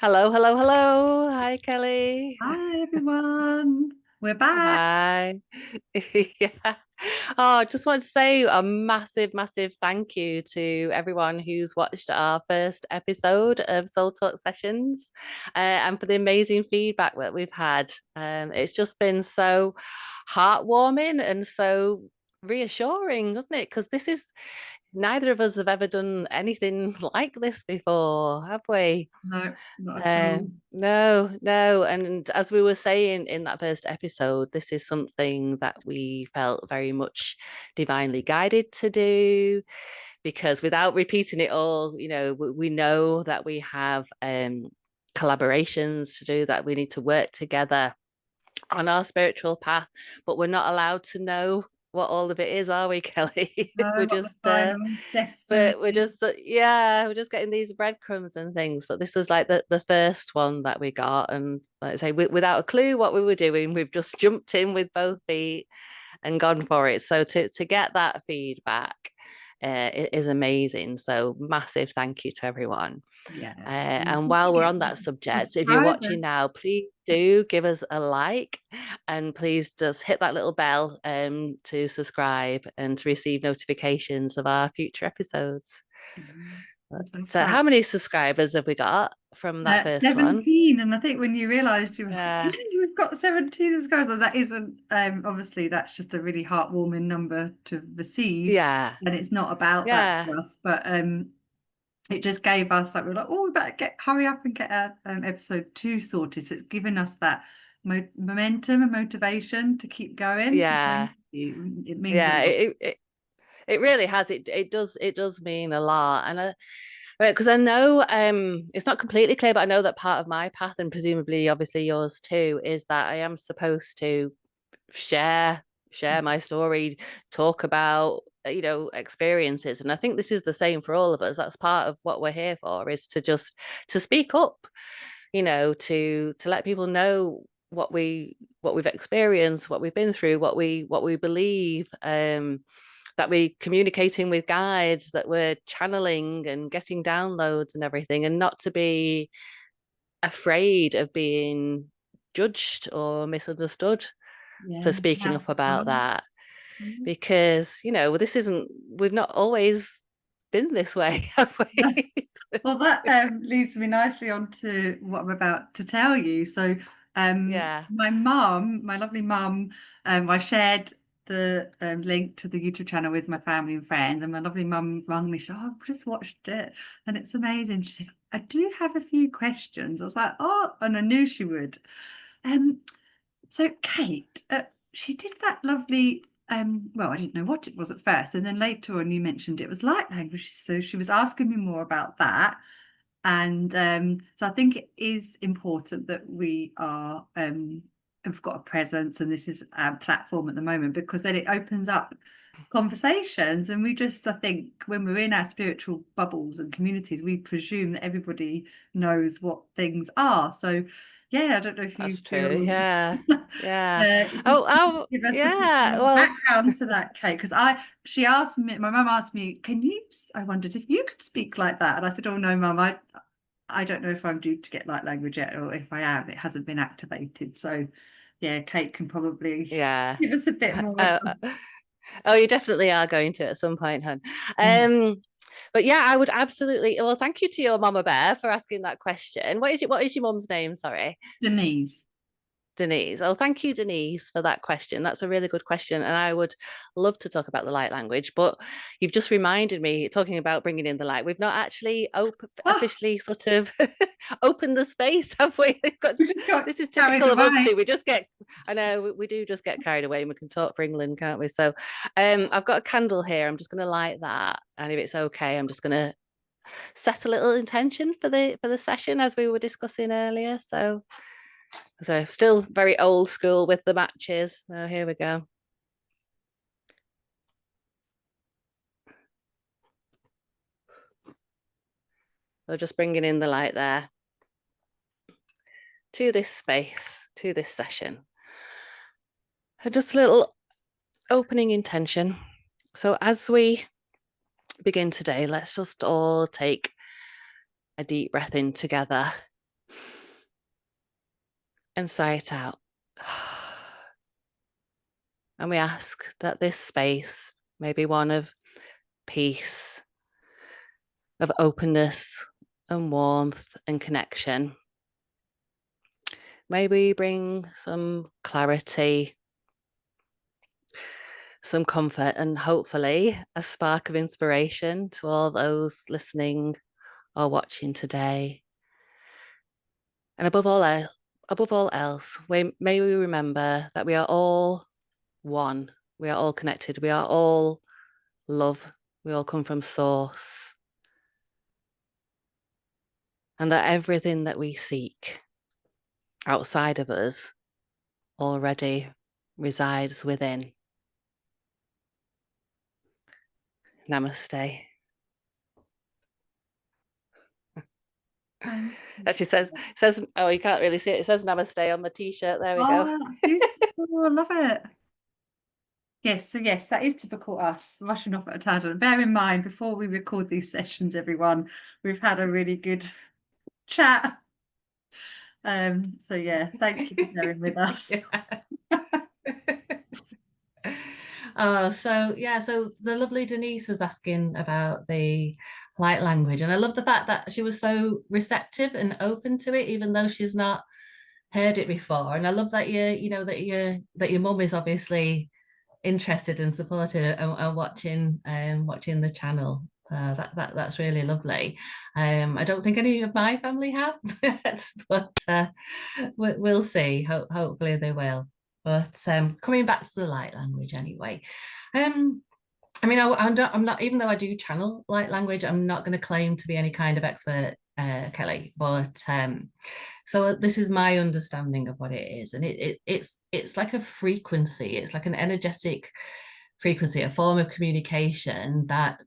Hello, hello, hello. Hi, Kelly. Hi everyone, we're back. Hi. Yeah. Oh, I just want to say a massive, massive thank you to everyone who's watched our first episode of Soul Talk Sessions, and for the amazing feedback that we've had. It's just been so heartwarming and so reassuring, wasn't it? Because this is neither of us have ever done anything like this before, have we? No, not at all. No, no. And as we were saying in that first episode, this is something that we felt very much divinely guided to do because without repeating it all, we know that we have collaborations to do, that we need to work together on our spiritual path, but we're not allowed to know what all of it is, are we, Kelly? No, We're not the just final destiny. we're just yeah, we're just getting these breadcrumbs and things. But this was like the first one that we got, and like I say, without a clue what we were doing, we've just jumped in with both feet and gone for it. So to get that feedback it is amazing. So massive thank you to everyone. Yeah. And Don't while we're forget on that to subject, if you're subscribe. watching now, please do give us a like and please just hit that little bell to subscribe and to receive notifications of our future episodes. So, So, how many subscribers have we got from that first one? 17, and I think when you realised you were like, Yeah, "Yay, we've got 17 as guys," and that isn't obviously that's just a really heartwarming number to receive, yeah, and it's not about that yeah, for us, but it just gave us like we're like, oh, we better hurry up and get a episode 2 sorted. So it's given us that momentum and motivation to keep going. So thank yeah, you. It means a yeah. lot. It really has. It does mean a lot, and because I know it's not completely clear, but I know that part of my path, and presumably, obviously yours too, is that I am supposed to share my story, talk about experiences, and I think this is the same for all of us. That's part of what we're here for, is to just to speak up, to let people know what we've experienced, what we've been through, what we believe. That we're communicating with guides, that we're channeling and getting downloads and everything, and not to be afraid of being judged or misunderstood for Yeah, speaking that's up the about thing. that. Because, we've not always been this way, have we? Well, that leads me nicely on to what I'm about to tell you. So, Yeah. my mum, my lovely mum, I shared the link to the YouTube channel with my family and friends, and my lovely mum rang me. She said, "Oh, I've just watched it, and it's amazing." She said, "I do have a few questions." I was like, "Oh," and I knew she would. Um, so Kate, she did that lovely. Well, I didn't know what it was at first, and then later on you mentioned it was light language. So she was asking me more about that. And so I think it is important that we are have got a presence, and this is a platform at the moment because then it opens up conversations. And we just, I think, when we're in our spiritual bubbles and communities, we presume that everybody knows what things are. So, yeah, I don't know if you That's true. feel Yeah. Yeah. if you Oh, oh, give us a bit yeah. more Well, background to that, Kate, because she asked me, my mum asked me, can you, I wondered if you could speak like that. And I said, oh no, mum, I don't know if I'm due to get light language yet, or if I am, it hasn't been activated. So yeah, Kate can probably yeah. give us a bit more of Uh, oh, you definitely are going to at some point, hun. a But yeah, I would absolutely. Well, thank you to your mama bear for asking that question. What is your mum's name? Sorry. Denise. Denise. Oh, thank you, Denise, for that question. That's a really good question. And I would love to talk about the light language, but you've just reminded me, talking about bringing in the light, we've not actually Oh, officially sort of opened the space, have we? we just got This is carried typical of us away. too. I know we do just get carried away, and we can talk for England, can't we? So I've got a candle here. I'm just going to light that. And if it's okay, I'm just going to set a little intention for the session as we were discussing earlier. So still very old school with the matches. So here we go. So just bringing in the light there to this space, to this session. And just a little opening intention. So as we begin today, let's just all take a deep breath in together. and sigh it out. And we ask that this space may be one of peace, of openness and warmth and connection. May we bring some clarity, some comfort, and hopefully a spark of inspiration to all those listening or watching today. And above all else, may we remember that we are all one. We are all connected. We are all love. We all come from source. And that everything that we seek outside of us already resides within. Namaste. Actually says, oh, you can't really see it. It says namaste on the t-shirt. There we go. Oh, that's beautiful. I love it. Yes, so yes, that is typical us, rushing off at a tangent. Bear in mind, before we record these sessions, everyone, we've had a really good chat. So yeah, thank you for sharing with us. So the lovely Denise was asking about the light language, and I love the fact that she was so receptive and open to it, even though she's not heard it before. And I love that that your mum is obviously interested and supportive and watching the channel. That's really lovely. I don't think any of my family have, but we'll see. Hopefully they will. But coming back to the light language anyway. I mean, I'm not, even though I do channel light language, I'm not going to claim to be any kind of expert, Kelly. But so this is my understanding of what it is, and it's like a frequency. It's like an energetic frequency, a form of communication that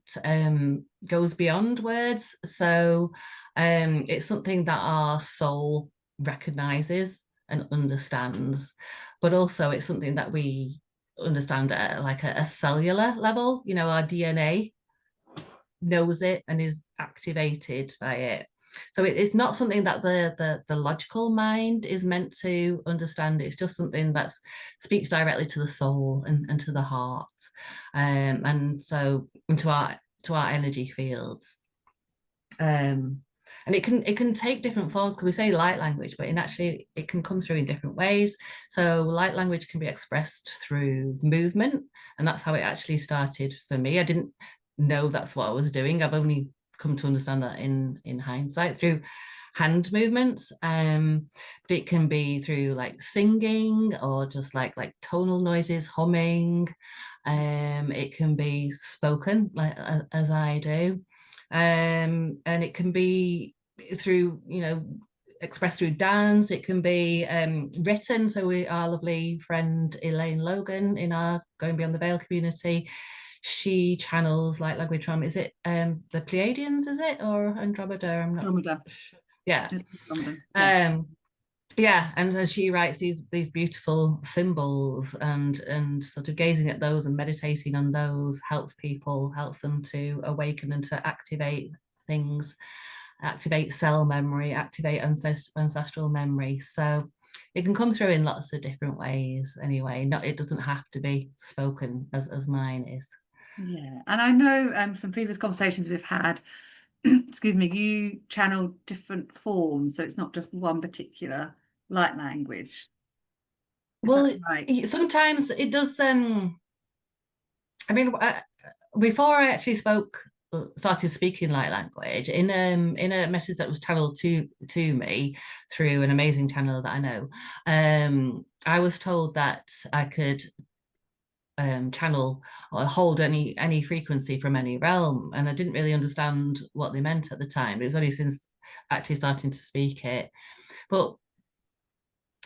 goes beyond words. So it's something that our soul recognizes and understands, but also it's something that we understand at like a cellular level. Our DNA knows it and is activated by it. So it's not something that the logical mind is meant to understand. It's just something that speaks directly to the soul and to the heart, and so into our energy fields. And it can take different forms, because we say light language, but actually it can come through in different ways. So light language can be expressed through movement, and that's how it actually started for me. I didn't know that's what I was doing. I've only come to understand that in hindsight, through hand movements. But it can be through like singing, or just like tonal noises, humming. It can be spoken, like as I do. And it can be through, expressed through dance. It can be written. So our lovely friend Elaine Logan in our Going Beyond the Veil community, she channels light language from, is it the Pleiadians, is it, or Andromeda? I'm not Andromeda. Sure. Yeah. Andromeda. Yeah. Yeah, and she writes these beautiful symbols, and sort of gazing at those and meditating on those helps them to awaken and to activate things, activate cell memory, activate ancestral memory. So it can come through in lots of different ways anyway. It doesn't have to be spoken as mine is. Yeah, and I know from previous conversations we've had, excuse me, you channel different forms, so it's not just one particular light language. Well, right? Sometimes it does. I mean, before I actually started speaking light language, in a message that was channeled to me through an amazing channel that I know, I was told that I could channel or hold any frequency from any realm, and I didn't really understand what they meant at the time. It was only since actually starting to speak it. But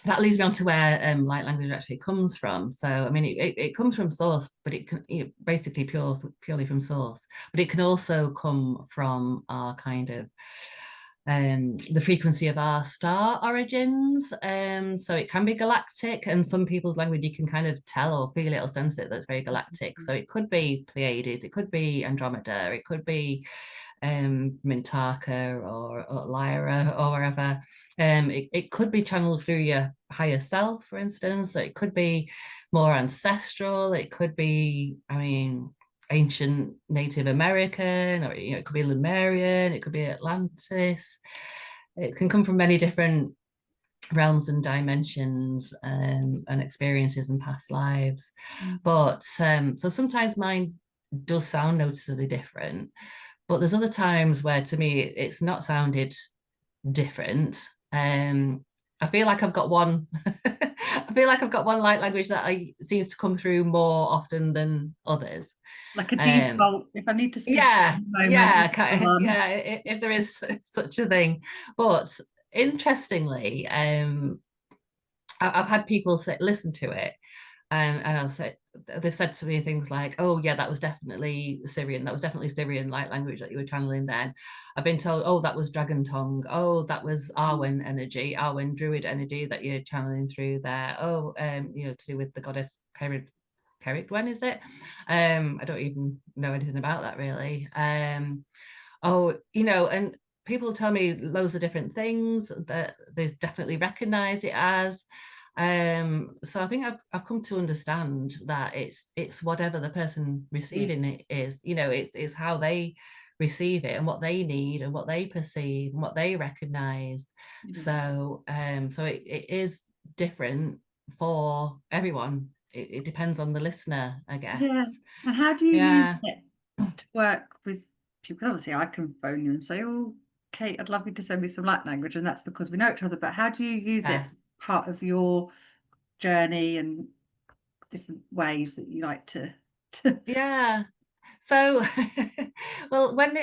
that leads me on to where light language actually comes from. So I mean, it comes from source, but it can basically purely from source, but it can also come from our kind of the frequency of our star origins. So it can be galactic, and some people's language you can kind of tell or feel it or sense it, that's very galactic. So it could be Pleiades, it could be Andromeda, it could be Mintaka or Lyra or wherever. It could be channeled through your higher self, for instance. So it could be more ancestral. It could be, I mean, ancient Native American, or it could be Lemurian. It could be Atlantis. It can come from many different realms and dimensions, and experiences and past lives. But so sometimes mine does sound noticeably different, but there's other times where to me it's not sounded different. I feel like I've got one I feel like I've got one light language that seems to come through more often than others. Like a default, if I need to speak Yeah, at the moment, yeah, if there is such a thing. But interestingly, I've had people listen to it, and I'll say, they've said to me things like, oh yeah, that was definitely Syrian, light language that you were channeling then. I've been told, oh, that was dragon tongue, oh, that was Arwen energy, Arwen druid energy that you're channeling through there, oh, to do with the goddess Cerridwen, is it? I don't even know anything about that really. Oh, and people tell me loads of different things that they definitely recognize it as. So I think I've come to understand that it's whatever the person receiving it is. It's how they receive it and what they need and what they perceive and what they recognize. So it is different for everyone. It depends on the listener, I guess. Yeah. And how do you use it to work with people? Obviously, I can phone you and say, oh, Kate, I'd love you to send me some light language, and that's because we know each other. But how do you use it part of your journey and different ways that you like to Yeah. So well, when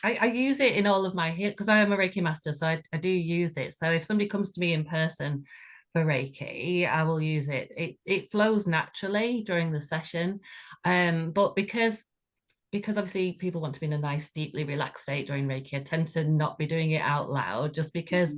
I use it in all of my, because I am a Reiki master, so I do use it. So if somebody comes to me in person for Reiki, I will use it. It flows naturally during the session, but because obviously people want to be in a nice, deeply relaxed state during Reiki, I tend to not be doing it out loud, just because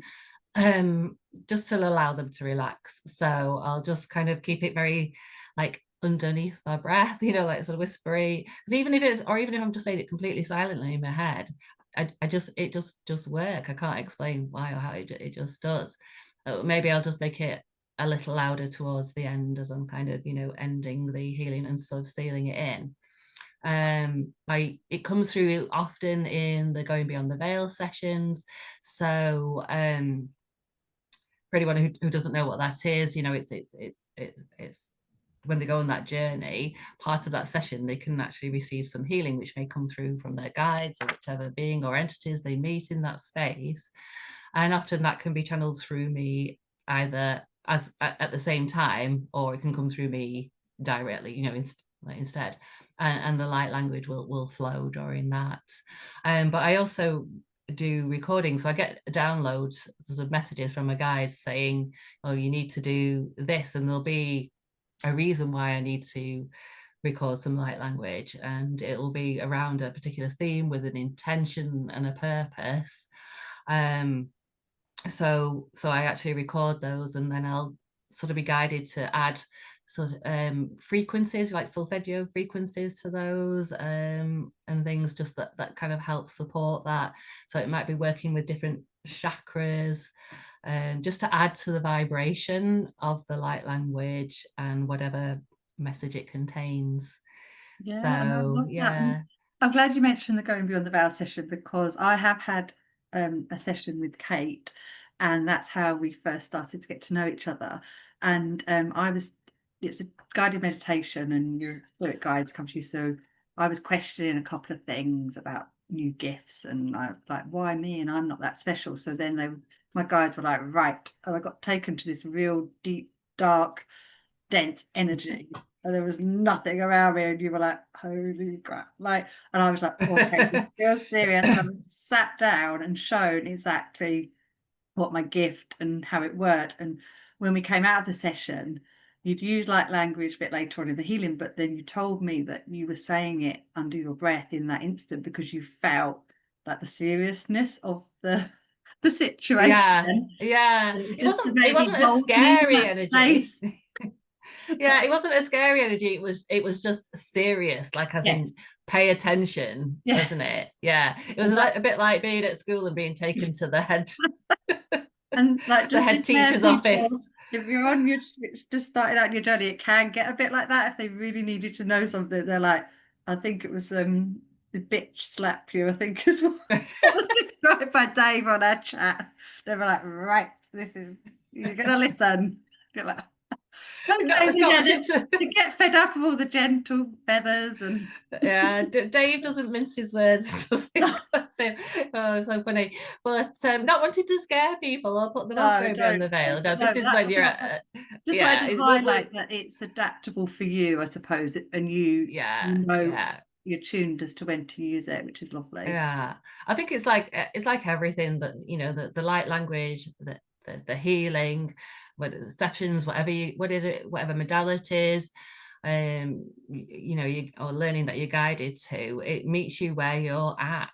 just to allow them to relax. So I'll just kind of keep it very like underneath my breath, like sort of whispery, because even if I'm just saying it completely silently in my head, it just work. I can't explain why or how it just does. Maybe I'll just make it a little louder towards the end as I'm kind of ending the healing and sort of sealing it in. It comes through often in the Going Beyond the Veil sessions. So for anyone who doesn't know what that is, it's when they go on that journey, part of that session, they can actually receive some healing, which may come through from their guides or whichever being or entities they meet in that space. And often that can be channeled through me either at the same time, or it can come through me directly, instead. And the light language will flow during that. But I also do recordings, so I get downloads, sort of messages from my guides saying, oh, you need to do this, and there'll be a reason why I need to record some light language, and it will be around a particular theme with an intention and a purpose. So I actually record those, and then I'll sort of be guided to add sort of frequencies, like solfeggio frequencies to those, and things just that kind of help support that. So it might be working with different chakras, just to add to the vibration of the light language and whatever message it contains. Yeah, so and I love that. I'm glad you mentioned the Going Beyond the Veil session, because I have had a session with Kate, and that's how we first started to get to know each other. And it's a guided meditation, and your spirit guides come to you. So I was questioning a couple of things about new gifts, and I was like, why me? And I'm not that special. So then my guides were like, right. And I got taken to this real deep, dark, dense energy. And there was nothing around me, and you were like, holy crap. And I was like, okay, you're serious. And I sat down and shown exactly what my gift and how it worked. And when we came out of the session, you'd used light language a bit later on in the healing, but then you told me that you were saying it under your breath in that instant because you felt like the seriousness of the situation. Yeah. It It wasn't a scary energy. Yeah, it wasn't a scary energy. It was just serious, like as Yes. in pay attention, Yeah. wasn't it? Yeah. It was And that, a bit like being at school and being taken to the head and like the just head declare teacher's people, office. if you're on your just starting out your journey, it can get a bit like that if they really need you to know something. They're like, I think it was the bitch slap you, I think is what was described by Dave on our chat. They were like, right, this is you're gonna listen. You're like, sometimes Not they, wanting to. they get fed up of all the gentle feathers and Yeah, Dave doesn't mince his words, does he? So, oh, so funny. But not wanting to scare people or put them off no, going beyond don't. the veil. No, No, this is when you're just wanted yeah, to highlight that it's adaptable for you, I suppose, and you yeah, know yeah. you're tuned as to when to use it, which is lovely. Yeah, I think it's like everything that the light language, the healing, whether the sessions, whatever modalities, you or learning that you're guided to, it meets you where you're at.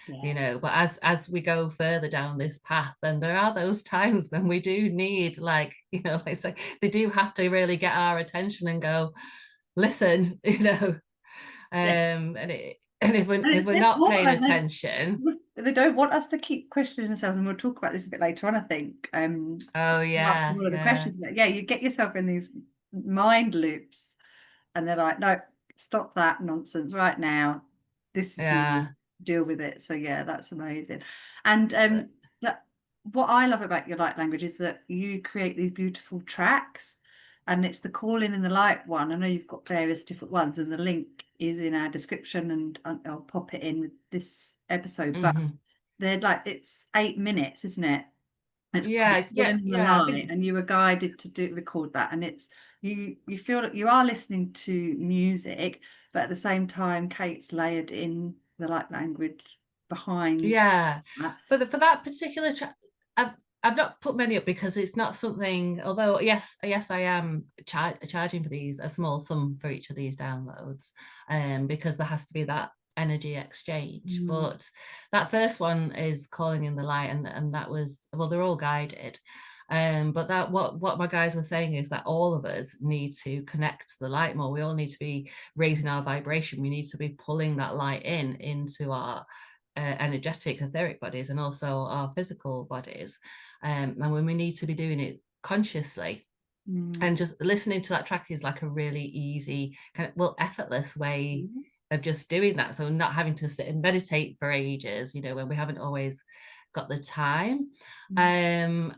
Yeah. But as we go further down this path, then there are those times when we do need, like, like say, they do have to really get our attention and go, listen, Yeah. and if And if it's we're not paying important. attention. They don't want us to keep questioning ourselves, and we'll talk about this a bit later on, I think. Oh Asking yeah, all of the yeah, questions, but yeah, you get yourself in these mind loops, and they're like, no, stop that nonsense right now. This is you, yeah, deal with it. So yeah, that's amazing. And uh, that what I love about your light language is that you create these beautiful tracks, and it's the calling in the light one. I know you've got various different ones, and the link is in our description, and I'll pop it in with this episode. But mhm. they're like, it's 8 minutes, isn't it? It's called Yeah, Calling yeah, in the yeah. I Light, think and you were guided to record that, and it's you feel that you are listening to music, but at the same time, Kate's layered in the light language behind yeah. that. For that particular track, I've not put many up because it's not something. Although yes, I am charging for these a small sum for each of these downloads, because there has to be that energy exchange. Mm. But that first one is Calling in the Light, and that was, well, they're all guided. But that what my guys were saying is that all of us need to connect to the light more. We all need to be raising our vibration. We need to be pulling that light into our energetic etheric bodies and also our physical bodies, and when we need to be doing it consciously. And just listening to that track is like a really easy effortless way of just doing that, so not having to sit and meditate for ages, when we haven't always got the time. And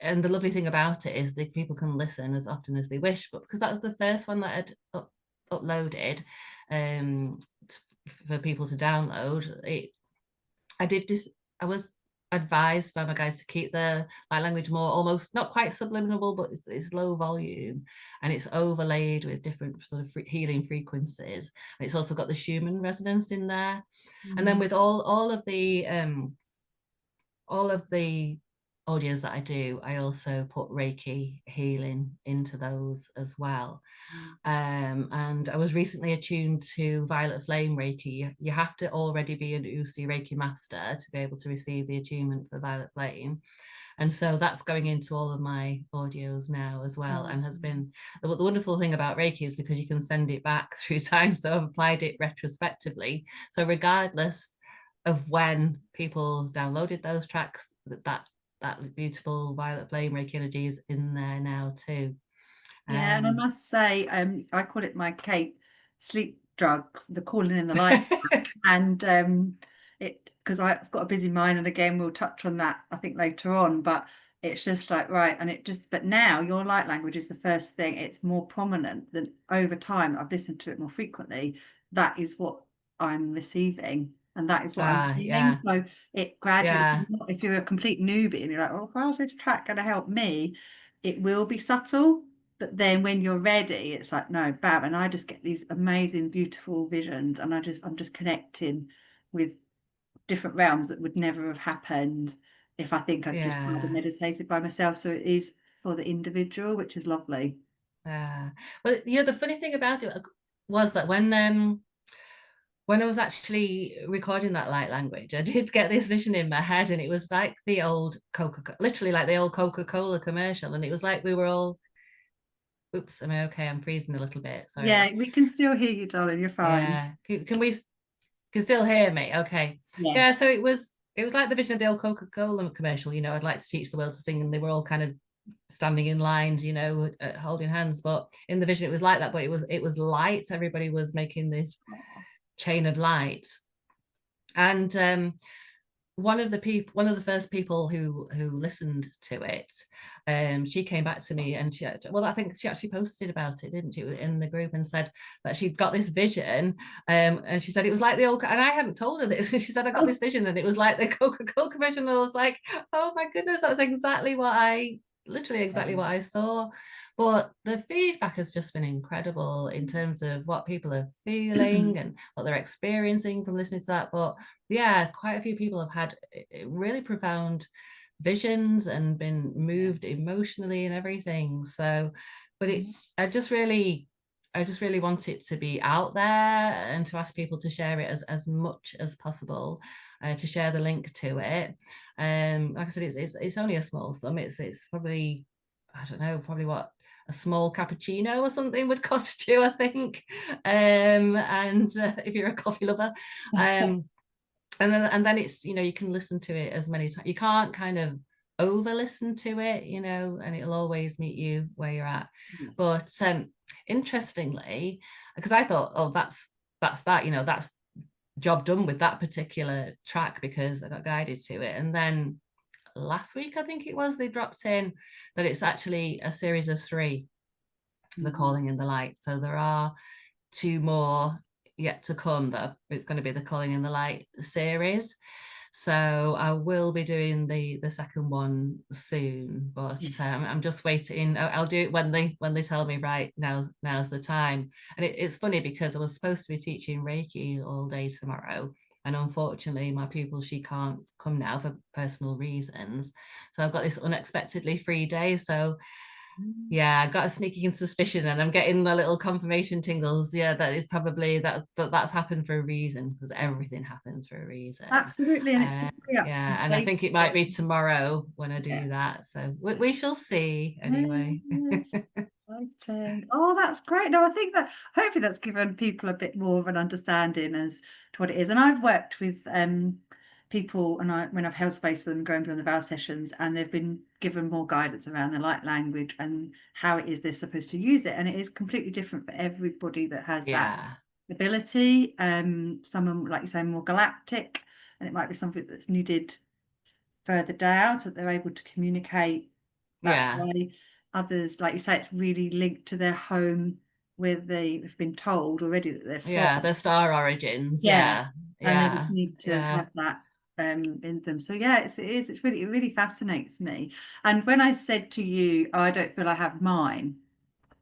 the lovely thing about it is that people can listen as often as they wish, but because that was the first one that I'd uploaded for people to download it, I was advised by my guys to keep the light language more, almost not quite subliminal, but it's low volume, and it's overlaid with different sort of healing frequencies, and it's also got the Schumann resonance in there. And then with all of the audios that I do, I also put Reiki healing into those as well. And I was recently attuned to Violet Flame Reiki. You have to already be an Usi Reiki master to be able to receive the attunement for Violet Flame. And so that's going into all of my audios now as well, and has been the wonderful thing about Reiki is because you can send it back through time. So I've applied it retrospectively. So regardless of when people downloaded those tracks, that beautiful Violet Flame Reiki energy is in there now too. Yeah, and I must say, I call it my Kate sleep drug, the Calling in the Light track. And it, because I've got a busy mind, and again we'll touch on that I think later on, but it's just like, right, and it just, but now your light language is the first thing, it's more prominent than over time. I've listened to it more frequently. That is what I'm receiving, and that is what I'm feeling. So it gradually, if you're a complete newbie and you're like, oh, how's this track going to help me? It will be subtle, but then when you're ready, it's like, no, bam, and I just get these amazing, beautiful visions, and I'm just connecting with different realms that would never have happened if I think I'd just kind of meditated by myself. So it is for the individual, which is lovely. Well, the funny thing about it was that when I was actually recording that light language, I did get this vision in my head, and it was like the old literally like the old Coca-Cola commercial, and it was like we were all oops, am I okay? I'm freezing a little bit. Sorry. Yeah, we can still hear you, darling. You're fine. Yeah. Can we still hear me? Okay. Yeah. So it was like the vision of the old Coca-Cola commercial. You know, I'd like to teach the world to sing, and they were all kind of standing in lines, you know, holding hands. But in the vision, it was like that. But it was light. Everybody was making this chain of light, and one of the first people who listened to it, she came back to me, and I think she actually posted about it, didn't she, in the group, and said that she'd got this vision, and she said it was like the old, and I hadn't told her this, and she said I got this vision and it was like the Coca-Cola commercial, and I was like, oh my goodness, that was literally exactly what I saw. But the feedback has just been incredible in terms of what people are feeling and what they're experiencing from listening to that. But yeah, quite a few people have had really profound visions and been moved emotionally and everything. So, but I just really want it to be out there, and to ask people to share it as much as possible, to share the link to it. Like I said, it's only a small sum. It's probably, I don't know, probably what a small cappuccino or something would cost you, I think. And if you're a coffee lover, and then it's, you know, you can listen to it as many times. You can't kind of over listen to it, you know, and it'll always meet you where you're at. But interestingly, because I thought, oh, that's that, you know, that's job done with that particular track, because I got guided to it. And then last week, I think it was, they dropped in that it's actually a series of 3, the Calling in the Light. So there are 2 more yet to come. That it's going to be the Calling in the Light series. So I will be doing the second one soon, but I'm just waiting. I'll do it when they tell me, right, now's the time. And it's funny, because I was supposed to be teaching Reiki all day tomorrow, and unfortunately my pupil, she can't come now for personal reasons. So I've got this unexpectedly free day. So yeah, I got a sneaking suspicion, and I'm getting the little confirmation tingles. Yeah, that is probably that's happened for a reason, because everything happens for a reason. Absolutely, and it's yeah, and I think it might be tomorrow when I do that. So we shall see anyway. Exciting. Oh, that's great. No, I think that hopefully that's given people a bit more of an understanding as to what it is. And I've worked with people, and when I've held space for them going beyond the vow sessions, and they've been given more guidance around the light language and how it is they're supposed to use it. And it is completely different for everybody that has that ability. Someone, like you say, more galactic, and it might be something that's needed further down, so that they're able to communicate that way. Others, like you say, it's really linked to their home, where they've been told already that they're from. Their star origins. And they just need to have that in them. So yeah, it really fascinates me. And when I said to you, oh, I don't feel I have mine,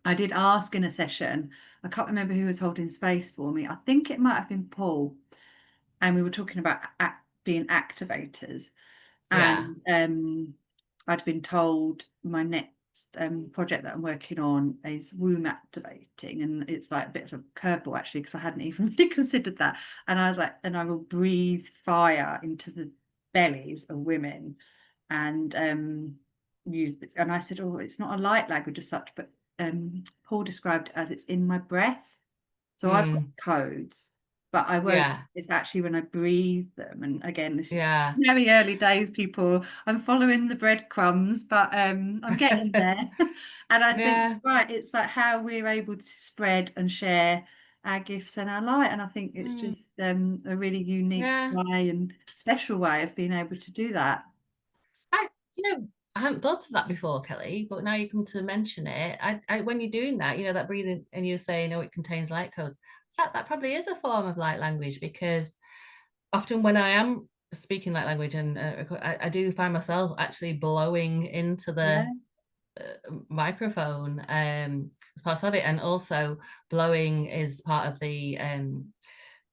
I did ask in a session, I can't remember who was holding space for me. I think it might have been Paul, and we were talking about being activators. And I'd been told my next project that I'm working on is womb activating, and it's like a bit of a curveball actually, because I hadn't even really considered that. And I was like, and I will breathe fire into the bellies of women, and use this. And I said, oh, it's not a light language as such, but Paul described it as it's in my breath. So I've got codes, but I won't. It's actually when I breathe them. And again, this is very early days, people. I'm following the breadcrumbs, but I'm getting there. And I think, right, it's like how we're able to spread and share our gifts and our light. And I think it's just a really unique way and special way of being able to do that. I hadn't thought of that before, Kelly, but now you come to mention it. I when you're doing that, you know, that breathing, and you're saying, oh, it contains light codes. That probably is a form of light language, because often when I am speaking light language, and I do find myself actually blowing into the microphone as part of it, and also blowing is part of the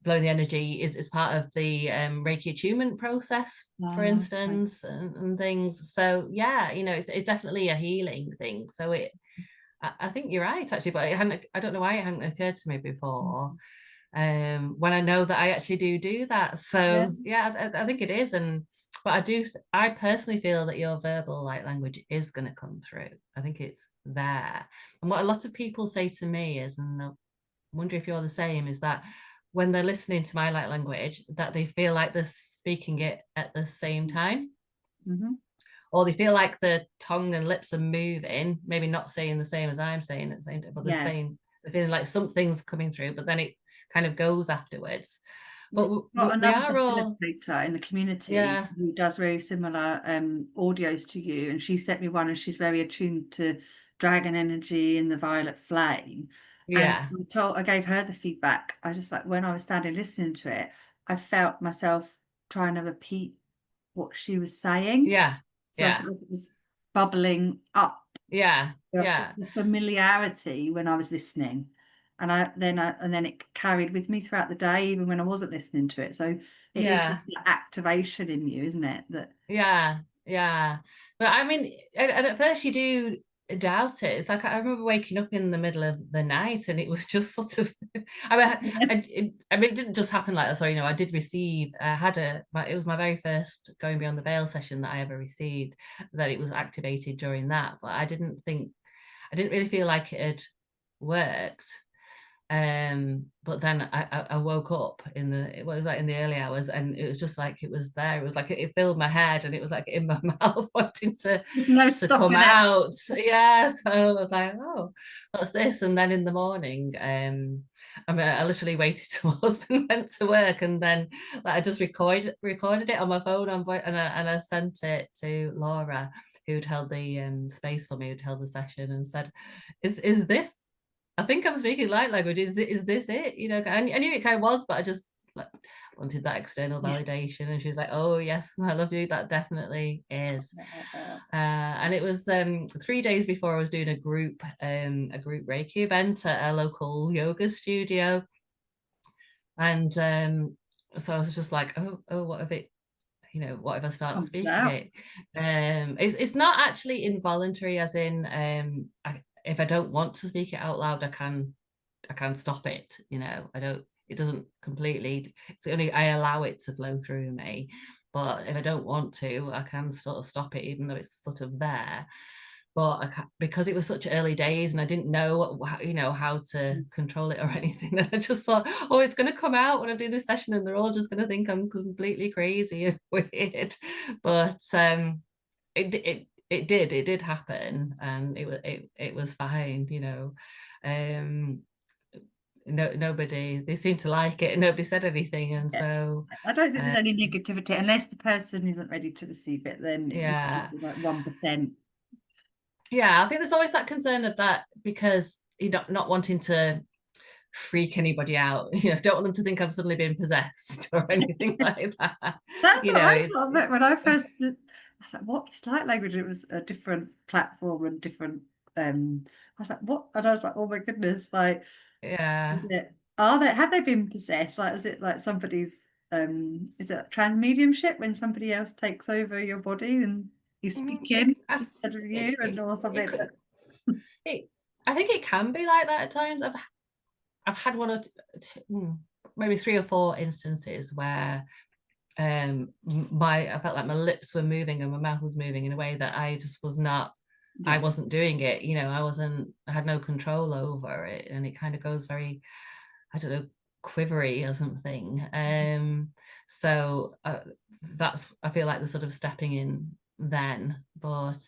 blowing the energy is part of the Reiki attunement process, for instance, and things. So yeah, you know, it's definitely a healing thing. So I think you're right, actually, but I don't know why it hadn't occurred to me before. When I know that I actually do that. So yeah, I think it is. And but I personally feel that your verbal light language is going to come through. I think it's there. And what a lot of people say to me is, and I wonder if you're the same, is that when they're listening to my light language, that they feel like they're speaking it at the same time. Mm-hmm. Or they feel like the tongue and lips are moving, maybe not saying the same as I'm saying at the same time, but they're feeling like something's coming through, but then it kind of goes afterwards. But We've got we another are all facilitator in the community who does very similar audios to you, and she sent me one, and she's very attuned to dragon energy and the violet flame. And I gave her the feedback. I just, like, when I was standing listening to it, I felt myself trying to repeat what she was saying. So I felt like it was bubbling up. The familiarity when I was listening. And then it carried with me throughout the day, even when I wasn't listening to it. So it is the activation in you, isn't it? But I mean, and at first you do doubt it. It's like I remember waking up in the middle of the night, and it was just sort of. I mean, it didn't just happen like that. So I did receive. It was my very first Going Beyond the Veil session that I ever received. That it was activated during that, but I didn't really feel like it had worked. But then I woke up in the early hours, and it was just like it was there. It was like it filled my head, and it was like in my mouth wanting to come out. So I was like, oh, what's this? And then in the morning, I literally waited till my husband went to work, and then I just recorded it on my phone and I sent it to Laura, who'd held the space for me, who'd held the session, and said, is this, I think I'm speaking light language. Is this it? I knew it kind of was, but I just wanted that external validation. And she's like, "Oh yes, I love you. That definitely is." And it was 3 days before I was doing a group Reiki event at a local yoga studio, and so I was just like, "Oh, what if it?" What if I start speaking it? It's not actually involuntary, as in if I don't want to speak it out loud, I can stop it. It doesn't completely, it's only I allow it to flow through me. But if I don't want to, I can sort of stop it, even though it's sort of there. But because it was such early days and I didn't know how to control it or anything, and I just thought, oh, it's going to come out when I'm doing this session, and they're all just going to think I'm completely crazy and weird. But it did happen, and it was fine. Nobody, they seemed to like it, and nobody said anything, and so I don't think there's any negativity unless the person isn't ready to receive it. Then it's like 1%. I think there's always that concern of that, because you're not wanting to freak anybody out. Don't want them to think I've suddenly been possessed or anything like that. That's what I thought when I first did. I was like, what is light language? It was a different platform and different I was like, what? And I was like, oh my goodness, like, have they been possessed? Like, is it like somebody's is it transmediumship, when somebody else takes over your body and you speak in instead of you, or something? I think it can be like that at times. I've had one or two, maybe 3 or 4 instances where I felt like my lips were moving and my mouth was moving in a way that I just was not. I wasn't doing it. I had no control over it, and it kind of goes very, I don't know, quivery or something. So that's, I feel like the sort of stepping in then, but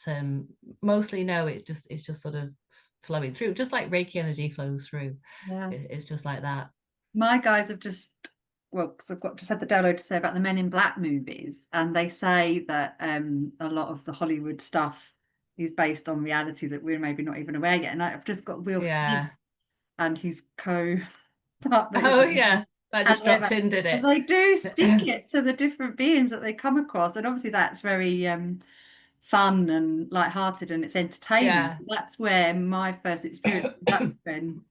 mostly no, it's just sort of flowing through, just like Reiki energy flows through. It's just like that. My guys have because I've just had the download to say about the Men in Black movies, and they say that a lot of the Hollywood stuff is based on reality that we're maybe not even aware yet. And I've just got Will Smith and his co-partner. That just dropped in, did it? They do speak it to the different beings that they come across, and obviously that's very fun and lighthearted, and it's entertaining. That's where my first experience that's been.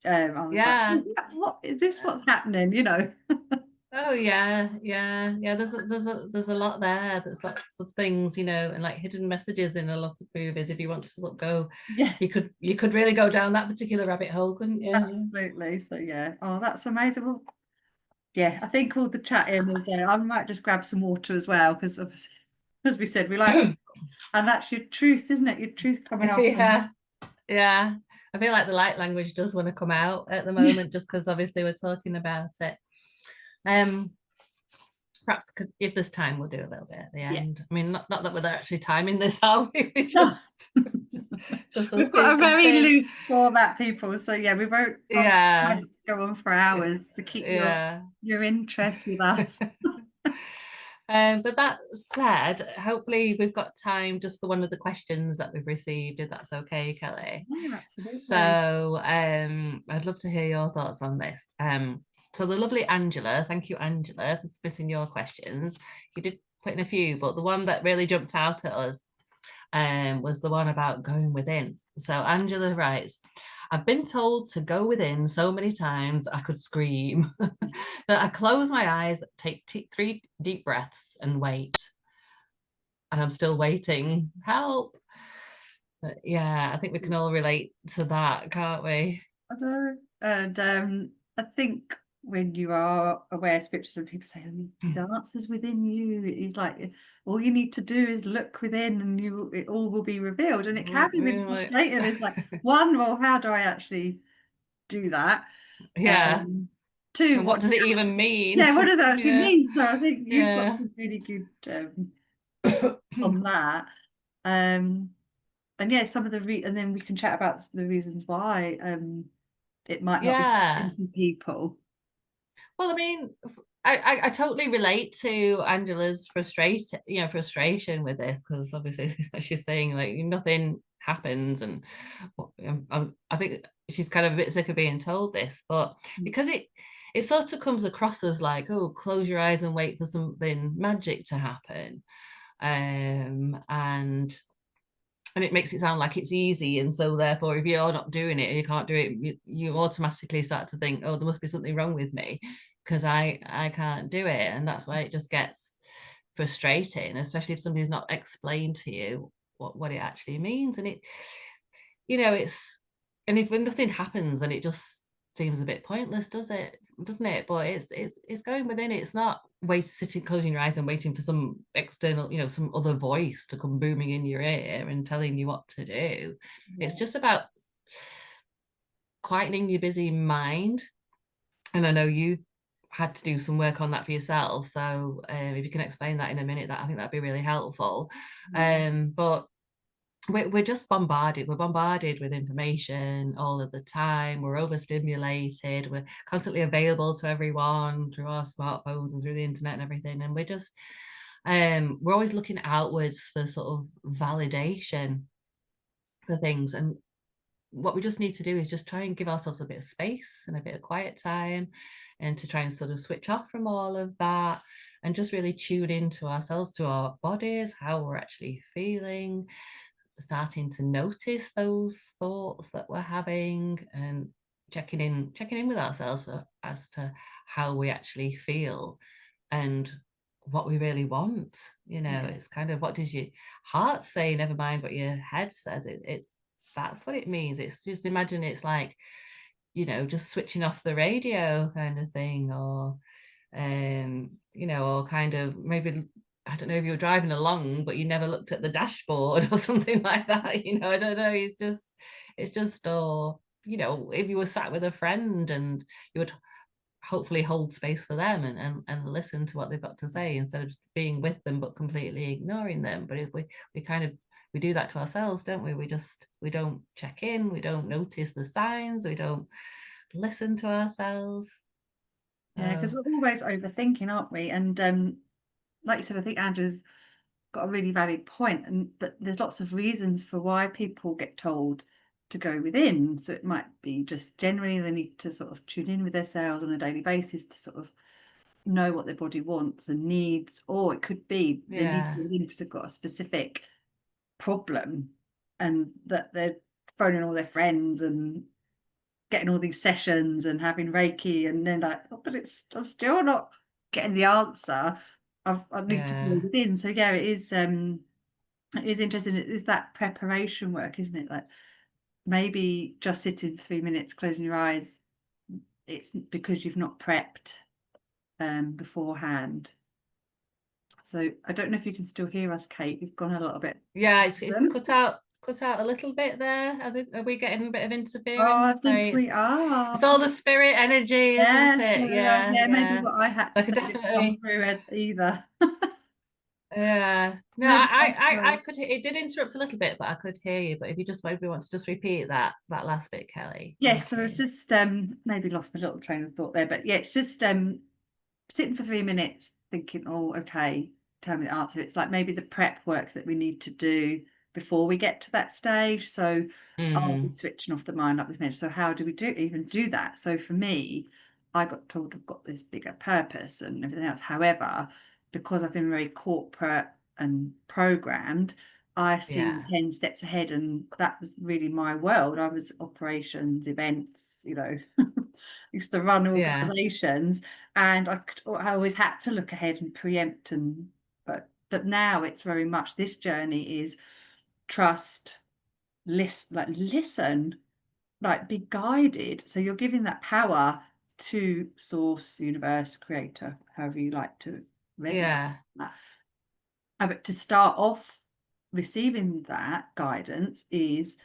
I was like, what is this? What's happening? Oh yeah. There's a lot there. There's lots of things, and like hidden messages in a lot of movies. If you want to sort of go, you could really go down that particular rabbit hole, couldn't you? Absolutely. So oh, that's amazing. Well, yeah, I think all the chatting is I might just grab some water as well, because as we said, we like, and that's your truth, isn't it? Your truth coming off. Yeah, yeah. I feel like the light language does want to come out at the moment, just because obviously we're talking about it. Perhaps if there's time, we'll do a little bit at the end. I mean, not that we're actually timing this, are we? We just we've got a very loose format, people. So yeah, we won't go on for hours to keep your interest with us. But that said, hopefully we've got time just for one of the questions that we've received, if that's okay, Kelly. Yeah, absolutely. So I'd love to hear your thoughts on this. So the lovely Angela, thank you, Angela, for submitting your questions. You did put in a few, but the one that really jumped out at us was the one about going within. So Angela writes, I've been told to go within so many times I could scream, but I close my eyes, take 3 deep breaths and wait. And I'm still waiting. Help. But yeah, I think we can all relate to that, can't we? I know. And I think when you are aware of scriptures and people say the answer's within you, it's like all you need to do is look within and it all will be revealed. And it can be really frustrating. It's like, one, well, how do I actually do that? Yeah. 2, what does it even mean? Yeah, what does it actually mean? So I think you've got some really good on that. And yeah, some of the and then we can chat about the reasons why it might not be people. Well, I mean, I totally relate to Angela's frustration with this, because obviously she's saying like nothing happens, and I think she's kind of a bit sick of being told this, but because it sort of comes across as like, oh, close your eyes and wait for something magic to happen, and it makes it sound like it's easy, and so therefore if you're not doing it or you can't do it, you automatically start to think, oh, there must be something wrong with me because I can't do it. And that's why it just gets frustrating, especially if somebody's not explained to you what it actually means. And and if when nothing happens, then it just seems a bit pointless, doesn't it? But it's going within. It's not sitting, closing your eyes and waiting for some external, some other voice to come booming in your ear and telling you what to do. It's just about quietening your busy mind. And I know you had to do some work on that for yourself, so if you can explain that in a minute, I think that'd be really helpful. But we're just bombarded. We're bombarded with information all of the time. We're overstimulated. We're constantly available to everyone through our smartphones and through the internet and everything. And we're always looking outwards for sort of validation for things. And what we just need to do is just try and give ourselves a bit of space and a bit of quiet time, and to try and sort of switch off from all of that and just really tune into ourselves, to our bodies, how we're actually feeling, starting to notice those thoughts that we're having, and checking in with ourselves as to how we actually feel and what we really want. It's kind of, what does your heart say, never mind what your head says. That's what it means. It's just, imagine it's like, just switching off the radio kind of thing, or or kind of, maybe, I don't know, if you're driving along but you never looked at the dashboard or something like that. I don't know, it's just or if you were sat with a friend and you would hopefully hold space for them and listen to what they've got to say, instead of just being with them but completely ignoring them. But if we do that to ourselves, don't we? We don't check in, we don't notice the signs, we don't listen to ourselves. Yeah, because we're always overthinking, aren't we? And like you said, I think Andrew's got a really valid point, but there's lots of reasons for why people get told to go within. So it might be just generally they need to sort of tune in with themselves on a daily basis to sort of know what their body wants and needs, or it could be they need to go within because they've got a specific problem and that they're phoning all their friends and getting all these sessions and having Reiki, and then like, oh, but I'm still not getting the answer. I need to go within. So yeah, it is interesting. It is that preparation work, isn't it? Like maybe just sitting for 3 minutes, closing your eyes, it's because you've not prepped beforehand. So I don't know if you can still hear us, Kate. You've gone a little bit. Yeah, it's cut out a little bit there. Are we getting a bit of interference? Oh, I think Sorry, we are. it's all the spirit energy, Yes, isn't it? yeah, Yeah, maybe yeah. what I had So to I could say didn't come definitely, through either. yeah. No, Maybe I could. It did interrupt a little bit, but I could hear you. But if you just maybe want to just repeat that last bit, Kelly. Yes, so Thank I've you. just maybe lost my little train of thought there, but yeah, it's just sitting for 3 minutes thinking, oh, okay, tell me the answer. It's like maybe the prep work that we need to do before we get to that stage. So I'll be switching off the mind, like we've mentioned. So how do we even do that? So for me, I got told I've got this bigger purpose and everything else. However, because I've been very corporate and programmed, I see 10 steps ahead, and that was really my world. I was operations, events, used to run organizations, and I always had to look ahead and preempt, but now it's very much, this journey is trust, listen, like be guided. So you're giving that power to source, universe, creator, however you like to resonate that. But to start off receiving that guidance is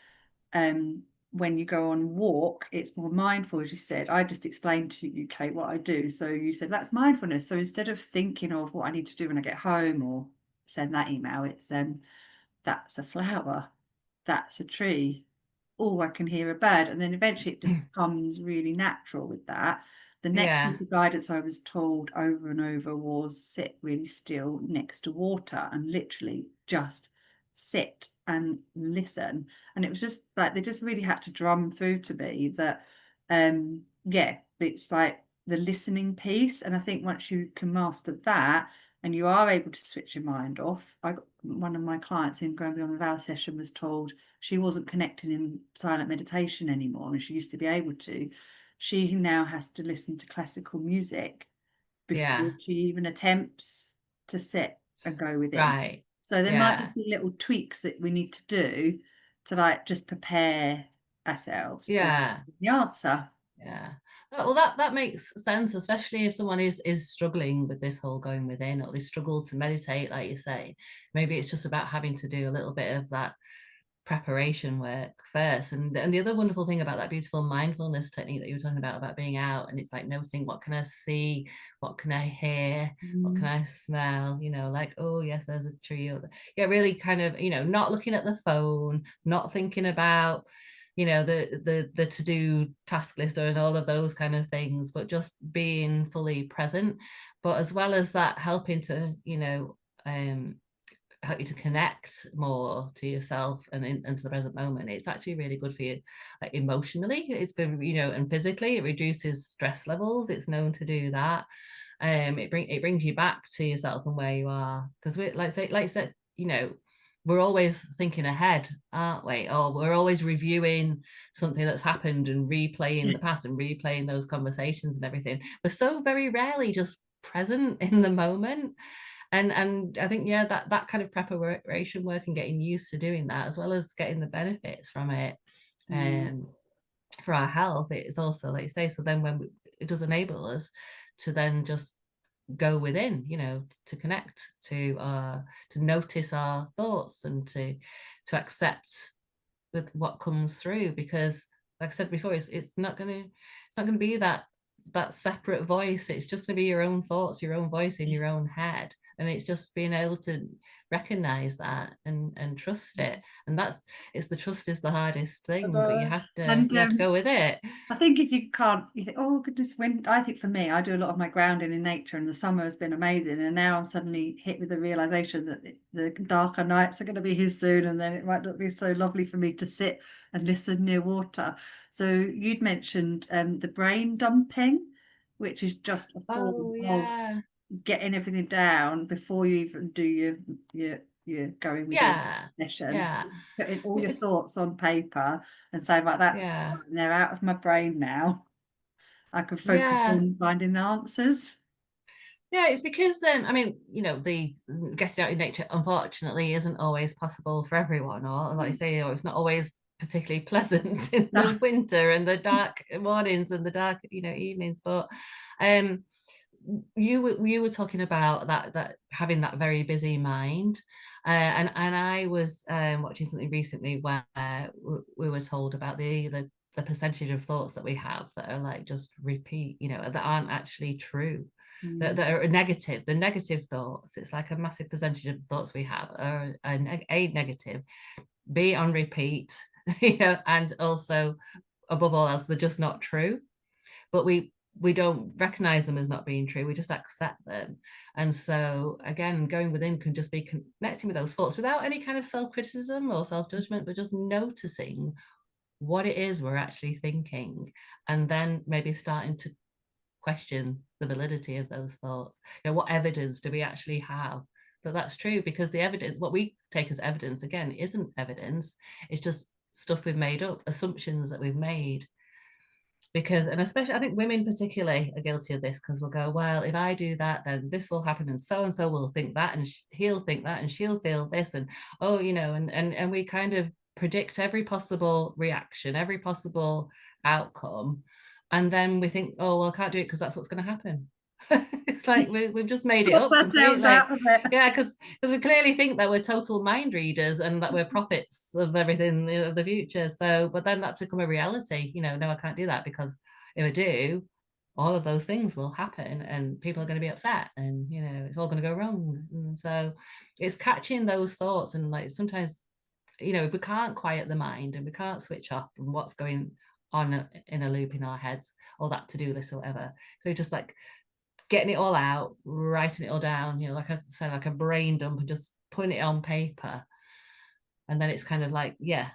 when you go on walk, it's more mindful, as you said. I just explained to you, Kate, what I do. So you said that's mindfulness. So instead of thinking of what I need to do when I get home or send that email, it's that's a flower, that's a tree. Oh, I can hear a bird. And then eventually it just becomes really natural with that. The next piece of guidance I was told over and over was sit really still next to water and literally just sit and listen. And it was just like they just really had to drum through to me that it's like the listening piece. And I think once you can master that and you are able to switch your mind off, one of my clients in Going Beyond the Vow session was told she wasn't connecting in silent meditation anymore, and she used to be able to. She now has to listen to classical music before she even attempts to sit and go within. Right. So there might just be little tweaks that we need to do to like just prepare ourselves for the answer. Yeah. Well, that makes sense, especially if someone is struggling with this whole going within, or they struggle to meditate, like you say. Maybe it's just about having to do a little bit of that preparation work first. And the other wonderful thing about that beautiful mindfulness technique that you were talking about being out, and it's like noticing, what can I see, what can I hear, what can I smell, like, oh yes, there's a tree. Really kind of, not looking at the phone, not thinking about the to-do task list and all of those kind of things, but just being fully present. But as well as that, helping to help you to connect more to yourself and into the present moment. It's actually really good for you, like emotionally. It's been, and physically, it reduces stress levels. It's known to do that. It brings you back to yourself and where you are, because we like I said, we're always thinking ahead, aren't we? Or we're always reviewing something that's happened and replaying the past and replaying those conversations and everything. We're so very rarely just present in the moment. And I think, that kind of preparation work and getting used to doing that, as well as getting the benefits from it for our health, it is also, like you say, so then it does enable us to then just go within, to connect, to notice our thoughts and to accept with what comes through. Because like I said before, it's not going to be that separate voice. It's just going to be your own thoughts, your own voice in your own head. And it's just being able to recognize that and trust it. And it's the trust is the hardest thing, but you have to go with it. I think if you can't, you think, oh goodness, I think for me, I do a lot of my grounding in nature, and the summer has been amazing. And now I'm suddenly hit with the realization that the darker nights are going to be here soon, and then it might not be so lovely for me to sit and listen near water. So you'd mentioned the brain dumping, which is just a form of getting everything down before you even do your going within session. Putting all your thoughts on paper and saying, like, that's fine, they're out of my brain now. I can focus on finding the answers. It's because the getting out in nature, unfortunately, isn't always possible for everyone, or like you say, or it's not always particularly pleasant in the winter and the dark mornings and the dark evenings. But you were talking about that having that very busy mind, and I was watching something recently where we were told about the percentage of thoughts that we have that are like just repeat, that aren't actually true, that are negative. The negative thoughts, it's like a massive percentage of thoughts we have are A, negative, B, on repeat, and also above all else, they're just not true. But we don't recognize them as not being true. We just accept them. And so again, going within can just be connecting with those thoughts without any kind of self-criticism or self-judgment, but just noticing what it is we're actually thinking, and then maybe starting to question the validity of those thoughts. What evidence do we actually have that that's true? Because the evidence, what we take as evidence, again, isn't evidence. It's just stuff we've made up, assumptions that we've made. Because, and especially I think women particularly are guilty of this, because we'll go, well, if I do that, then this will happen, and so will think that, and he'll think that, and she'll feel this, and and we kind of predict every possible reaction, every possible outcome, and then we think, oh well, I can't do it because that's what's going to happen. It's like we've just made it up completely. Out of it. Yeah, because we clearly think that we're total mind readers and that we're prophets of everything of the future. So, but then that's become a reality. No, I can't do that, because if I do, all of those things will happen and people are going to be upset, and it's all going to go wrong. And so it's catching those thoughts, and like sometimes if we can't quiet the mind and we can't switch off from what's going on in a loop in our heads, or that to-do list or whatever, so we just like getting it all out, writing it all down, like I said, like a brain dump, and just putting it on paper. And then it's kind of like, yeah,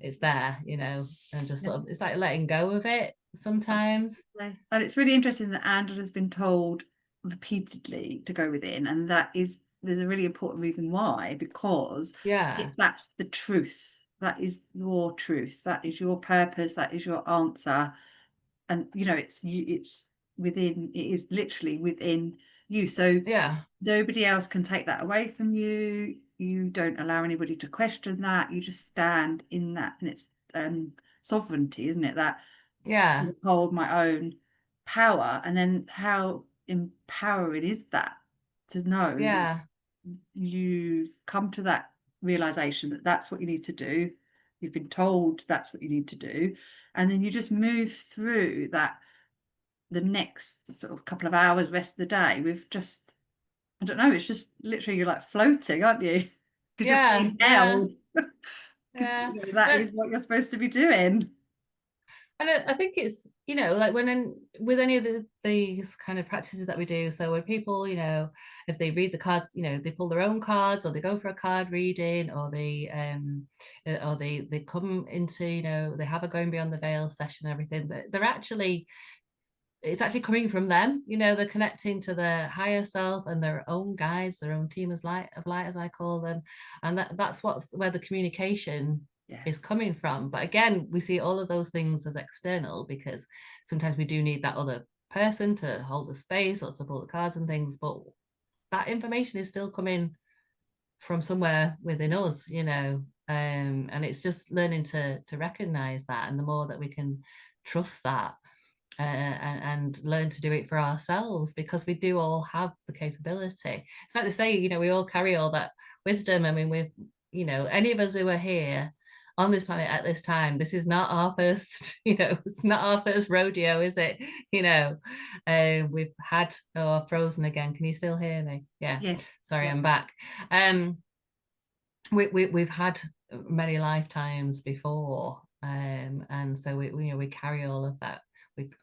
it's there, and just sort of, it's like letting go of it sometimes. And it's really interesting that Andrew has been told repeatedly to go within, and there's a really important reason why, because that's the truth. That is your truth. That is your purpose. That is your answer. And it's within, it is literally within you. So nobody else can take that away from you. You don't allow anybody to question that. You just stand in that, and it's sovereignty, isn't it? That I hold my own power. And then how empowering is that to know that you've come to that realization that that's what you need to do. You've been told that's what you need to do, and then you just move through that, the next sort of couple of hours, rest of the day, with just, I don't know, it's just literally, you're like floating, aren't you? Because you're being held. Because that is what you're supposed to be doing. And I think it's, like with any of these kind of practices that we do, so when people, if they read the card, they pull their own cards, or they go for a card reading, or they come into, they have a going beyond the veil session, everything, they're actually, it's actually coming from them, they're connecting to their higher self and their own guides, their own team of light, as I call them. And that's where the communication is coming from. But again, we see all of those things as external, because sometimes we do need that other person to hold the space or to pull the cards and things, but that information is still coming from somewhere within us, and it's just learning to recognize that. And the more that we can trust that, and learn to do it for ourselves, because we do all have the capability. It's like they say, we all carry all that wisdom. I mean, we've, any of us who are here on this planet at this time, this is not our first, it's not our first rodeo, is it? We've had, frozen again. Can you still hear me? Yeah. Sorry, I'm back. We've had many lifetimes before, and so we carry all of that.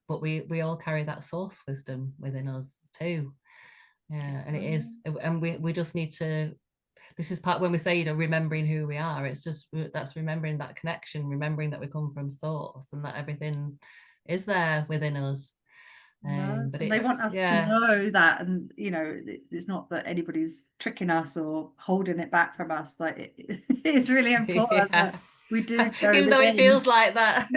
But we all carry that source wisdom within us too. And it is, and we just need to, this is part when we say, remembering who we are, it's just, that's remembering that connection, remembering that we come from source, and that everything is there within us. But they want us to know that, and it's not that anybody's tricking us or holding it back from us. Like it's really important that we do go even though it feels like that.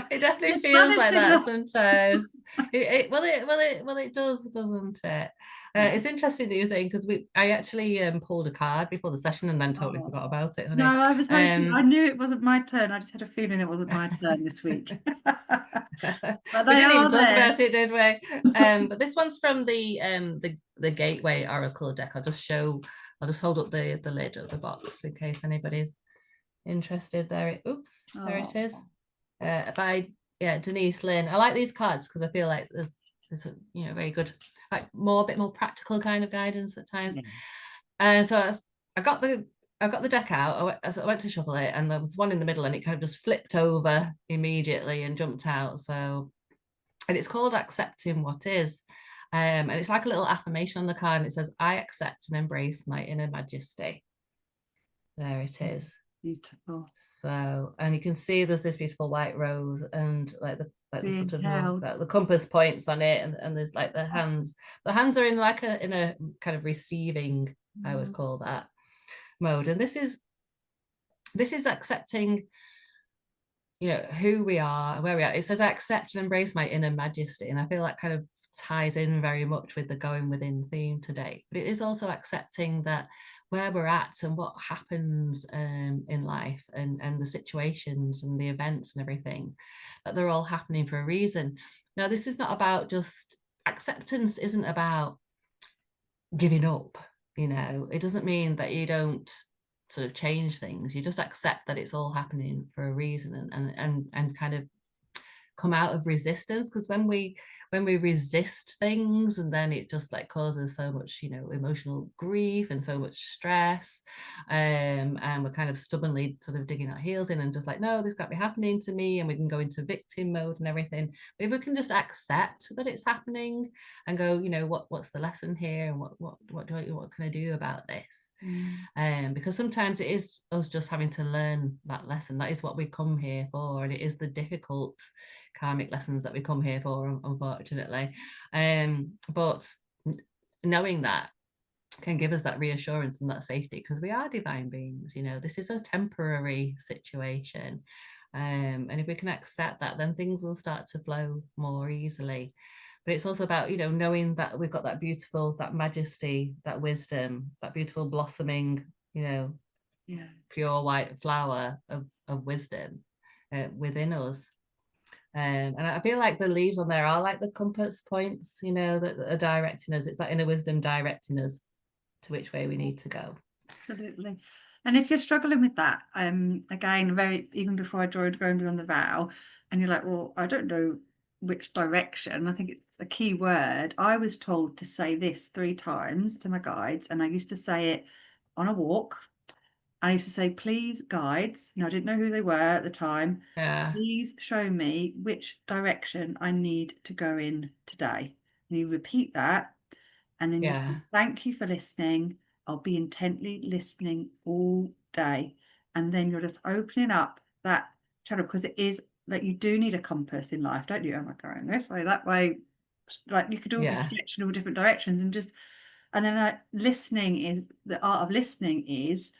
It definitely feels like that sometimes. It does, doesn't it? It's interesting that you're saying, because I actually pulled a card before the session and then totally forgot about it, honey. No, I was hoping, I knew it wasn't my turn. I just had a feeling it wasn't my turn this week. But We they didn't even are talk there. about it, did we? But this one's from the Gateway Oracle deck. I'll just hold up the lid of the box in case anybody's interested. There it is. By Denise Lynn. I like these cards because I feel like there's a very good, like a bit more practical kind of guidance at times. And so I got the deck out. I went to shuffle it, and there was one in the middle, and it kind of just flipped over immediately and jumped out. So, and it's called Accepting What Is. And it's like a little affirmation on the card, and it says, I accept and embrace my inner majesty. There it is. Beautiful. So, and you can see there's this beautiful white rose, and like the sort of held. the compass points on it, and there's like the hands. The hands are in a kind of receiving, I would call that, mode. And this is accepting, who we are and where we are. It says I accept and embrace my inner majesty, and I feel that kind of ties in very much with the going within theme today. But it is also accepting that where we're at and what happens in life, and the situations and the events and everything, that they're all happening for a reason. Now, this is not about just acceptance, isn't about giving up. It doesn't mean that you don't sort of change things. You just accept that it's all happening for a reason, and kind of come out of resistance, because when we resist things, and then it just like causes so much emotional grief and so much stress, and we're kind of stubbornly sort of digging our heels in and just like, no, this can't be happening to me, and we can go into victim mode and everything. But if we can just accept that it's happening and go, what's the lesson here, and what can I do about this? Because sometimes it is us just having to learn that lesson. That is what we come here for, and it is the difficult karmic lessons that we come here for, unfortunately. But knowing that can give us that reassurance and that safety, because we are divine beings. This is a temporary situation, and if we can accept that, then things will start to flow more easily. But it's also about knowing that we've got that beautiful, that majesty, that wisdom, that beautiful blossoming pure white flower of wisdom within us. And I feel like the leaves on there are like the compass points, that are directing us. It's that inner wisdom directing us to which way we need to go. Absolutely. And if you're struggling with that, again, even before I joined Going Beyond the Vow, and you're like, well, I don't know which direction, I think it's a key word. I was told to say this 3 times to my guides, and I used to say it on a walk. I used to say, please, guides. I didn't know who they were at the time. Yeah. Please show me which direction I need to go in today. And you repeat that, and then you say, thank you for listening. I'll be intently listening all day. And then you're just opening up that channel, because it is like, you do need a compass in life, don't you? Am I going this way, that way? Like, you could all be stretching all different directions, and then listening is the art of listening is,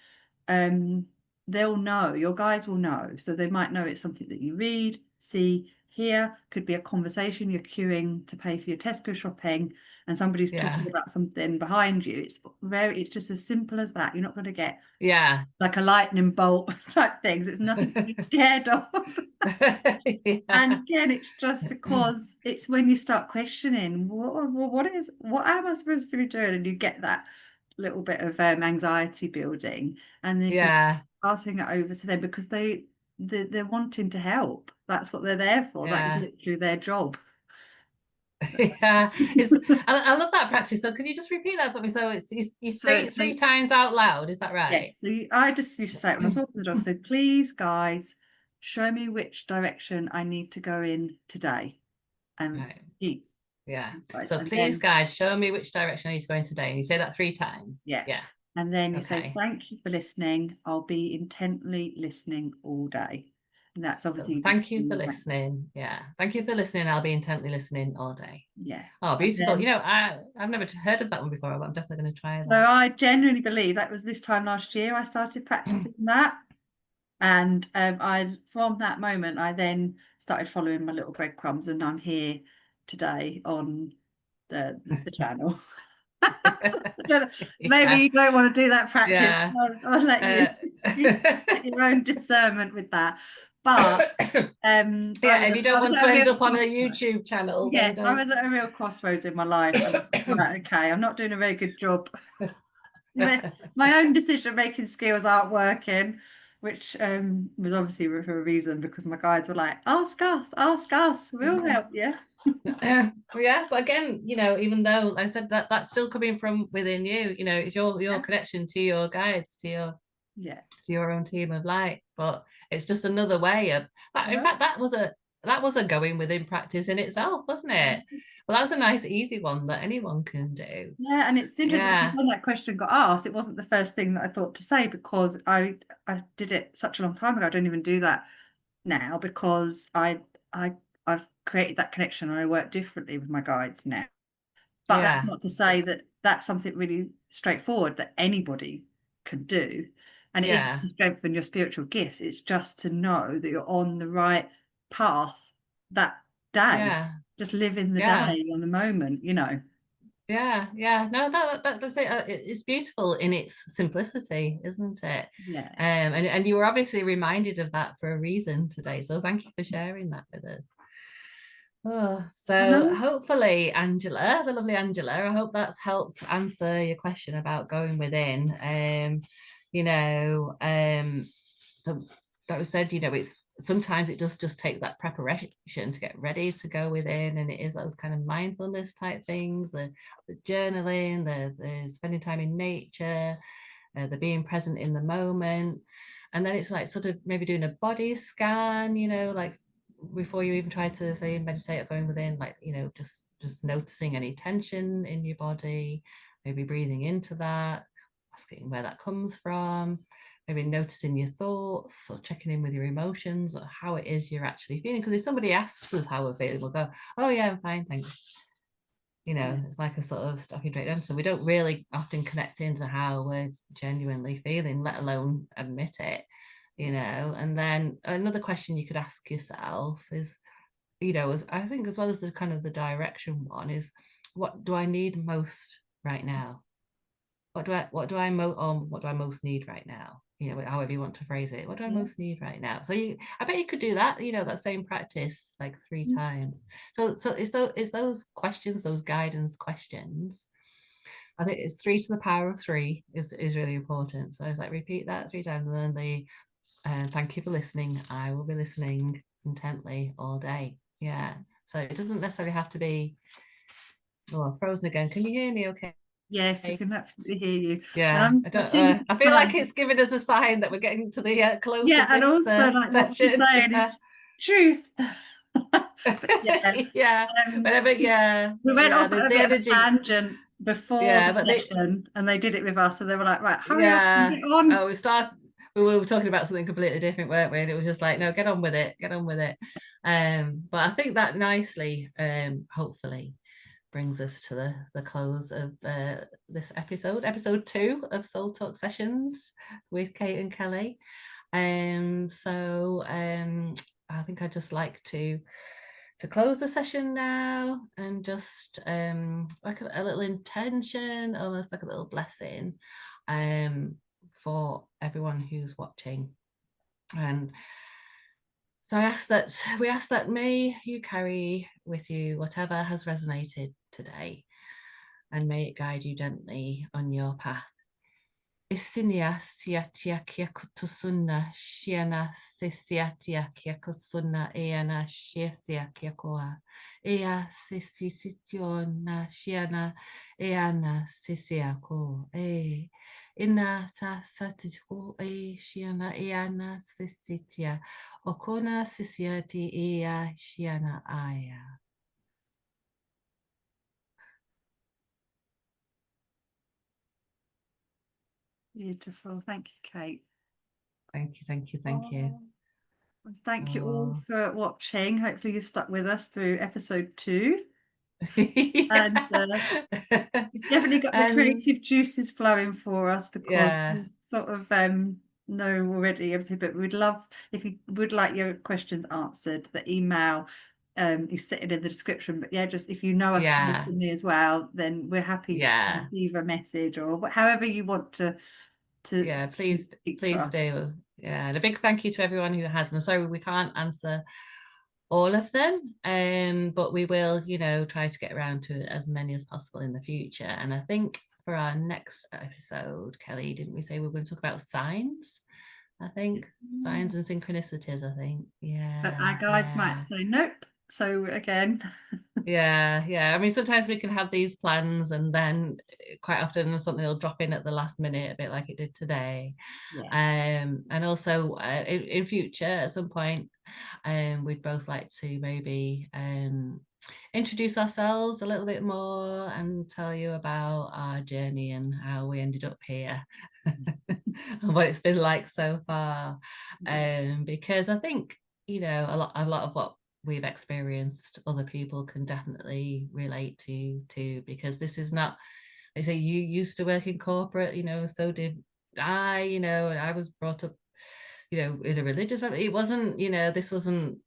they'll know, your guides will know. So they might know it's something that you read, see, hear, could be a conversation. You're queuing to pay for your Tesco shopping, and somebody's talking about something behind you. It's just as simple as that. You're not going to get like a lightning bolt type things. It's nothing to be scared of. And again, it's just because it's when you start questioning, what am I supposed to be doing, and you get that little bit of anxiety building, and then you're passing it over to them, because they're wanting to help. That's what they're there for. That is literally their job. I love that practice. So can you just repeat that for me? So you say it 3 times out loud, is that right? Yes. So I just used to say it when I was walking the dog. So please, guys, show me which direction I need to go in today. So please, guys, show me which direction I need to go in today. And you say that 3 times. And then you say, thank you for listening. I'll be intently listening all day. And that's obviously, so thank you for listening. Thank you for listening. I'll be intently listening all day. Oh, beautiful. I've never heard of that one before, but I'm definitely going to try that. So I genuinely believe that was this time last year I started practicing that. And from that moment, I then started following my little breadcrumbs, and I'm here today on the channel. Maybe you don't want to do that practice. I'll let you get your own discernment with that. But yeah, if you don't want to end up on a YouTube channel, yes, then I was at a real crossroads in my life, and right, okay, I'm not doing a very good job. My own decision-making skills aren't working, which was obviously for a reason, because my guides were like, ask us, we'll help you. Yeah, but again, you know, even though like I said that that's still coming from within you, you know, it's your connection to your guides, to your own team of light. But it's just another way of that. In fact, that was a going within practice in itself, wasn't it? Well, that's a nice easy one that anyone can do. Yeah, and it's interesting, when that question got asked, it wasn't the first thing that I thought to say, because I did it such a long time ago. I don't even do that now, because I've created that connection, and I work differently with my guides now. But that's not to say that that's something really straightforward that anybody can do. And it isn't to strengthen your spiritual gifts. It's just to know that you're on the right path that day. Just live in the day, on the moment, you know. No, that's it. It's beautiful in its simplicity, isn't it? And you were obviously reminded of that for a reason today, so thank you for sharing that with us. So hopefully, Angela, the lovely Angela, I hope that's helped answer your question about going within. You know, so that was said, you know, it's sometimes it does just take that preparation to get ready to go within, and it is those kind of mindfulness type things, the journaling, the spending time in nature, the being present in the moment. And then it's like sort of maybe doing a body scan, you know, like before you even try to say meditate or going within, like, you know, just noticing any tension in your body, maybe breathing into that, asking where that comes from, maybe noticing your thoughts or checking in with your emotions or how it is you're actually feeling. Because if somebody asks us how we're feeling, we'll go, oh yeah, I'm fine, thanks. You know, it's like a sort of stopping straight answer. We don't really often connect into how we're genuinely feeling, let alone admit it, you know. And then another question you could ask yourself is, you know, I think as well as the kind of the direction one, is what do I need most right now? What do I most need right now? You know, however you want to phrase it. What do I most need right now? So I bet you could do that, you know, that same practice like 3 times. So it's those questions, those guidance questions. I think it's 3 to the power of 3 is really important. So I was like, repeat that 3 times, and then the thank you for listening. I will be listening intently all day. Yeah. So it doesn't necessarily have to be. Oh, I'm frozen again. Can you hear me okay? Yes, I can absolutely hear you. Yeah, I feel like it's giving us a sign that we're getting to the close of this and also like session. what you're saying is truth. Whatever. We went off a bit of a tangent before the session, and they did it with us, so they were like, right, hurry up and get on. Oh, we were talking about something completely different, weren't we? And it was just like, no, get on with it. But I think that nicely, hopefully, brings us to the close of this episode 2 of Soul Talk Sessions with Kate and Kelly. So I think I'd just like to close the session now, and just like a little intention, almost like a little blessing for everyone who's watching. And so we ask that may you carry with you whatever has resonated today, and may it guide you gently on your path. Isinia siatia kiakutusuna shiana sisiatia kiakusuna eana shiesia kiakoa ea sisitiona shiana eana sisiako ina sa satiko shiana eana sisitia okona sisiati ea shiana aya. Beautiful. Thank you, Kate. Thank you. Thank you all for watching. Hopefully you've stuck with us through episode 2. And you've definitely got the creative juices flowing for us, because we sort of know already, obviously, but we'd love, if you would like your questions answered, the email is sitting in the description. But just if you know us personally as well, then we're happy to receive a message, or however you want to to Yeah, please speak to do. us. Yeah, and a big thank you to everyone who has. And I'm sorry we can't answer all of them, but we will, you know, try to get around to as many as possible in the future. And I think for our next episode, Kelly, didn't we say we were going to talk about signs? I think signs and synchronicities, I think. Yeah. But our guides might say nope. So again. Yeah. I mean, sometimes we can have these plans and then quite often something will drop in at the last minute, a bit like it did today. And also in future at some point, we'd both like to maybe introduce ourselves a little bit more and tell you about our journey and how we ended up here and what it's been like so far. Because I think, you know, a lot of what we've experienced other people can definitely relate to, because this is not, they say you used to work in corporate, you know, so did I, you know, and I was brought up, you know, in a religious family. It wasn't, you know, this wasn't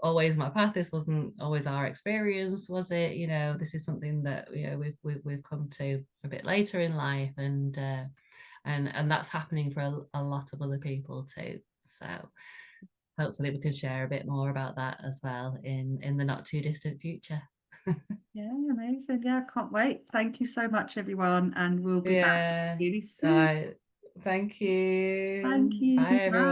always my path, this wasn't always our experience, was it? You know, this is something that, you know, we've come to a bit later in life, and that's happening for a lot of other people too. So hopefully we can share a bit more about that as well in the not too distant future. Yeah, amazing. Yeah, can't wait. Thank you so much, everyone, and we'll be back really soon. Thank you. Thank you. Bye, everyone.